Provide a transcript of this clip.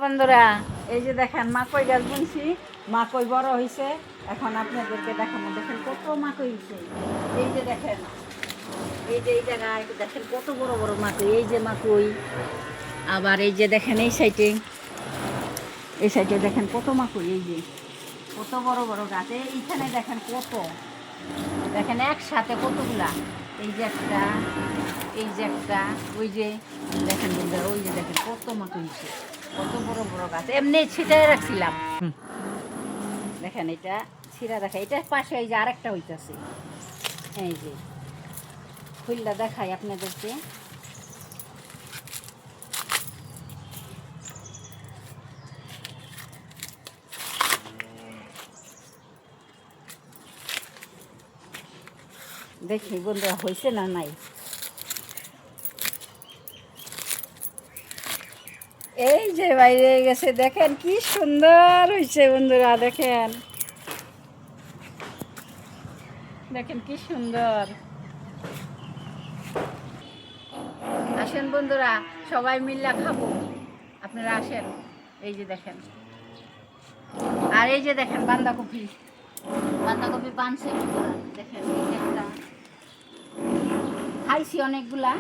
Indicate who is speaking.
Speaker 1: বন্ধুরা এই যে দেখেন মাকই গাছ বুনছি, মাকই বড় হয়েছে। এখন আপনাদেরকে দেখাবো, দেখেন কত মাকই হয়েছে। এই যে দেখেন, এই যে এই জায়গায় দেখেন কত বড় বড় মাকই, এই যে মাকই। আবার এই যে দেখেন এই সাইডে দেখেন কত মাকই, এই যে কত বড় বড় গাছ। এইখানে দেখেন কত, দেখেন একসাথে কতগুলা। এই যে একটা, এই যে একটা, ওই যে দেখেন বন্ধুরা, ওই যে দেখেন কত মাকই হয়েছে, কত বড় বড় গাছ। এমনি ছিটাই রাখছিলাম, দেখেন এটা ছিঁড়া, দেখা এটার পাশে এই যে আরেকটা হইতেছে। এই যে ফুলটা দেখাই আপনাদেরকে, দেখি বন্ধুরা হয়েছে না নাই। এই যে বাইরে গেছে, দেখেন কি সুন্দর হয়েছে বন্ধুরা, দেখেন দেখেন কি সুন্দর। আসেন বন্ধুরা সবাই মিলে খাবো, আপনারা আসেন। এই যে দেখেন, আর এই যে দেখেন বাঁধাকপি, বাঁধাকপি বানছে বন্ধুরা, দেখেন এই যে একটা খাইছি অনেকগুলা,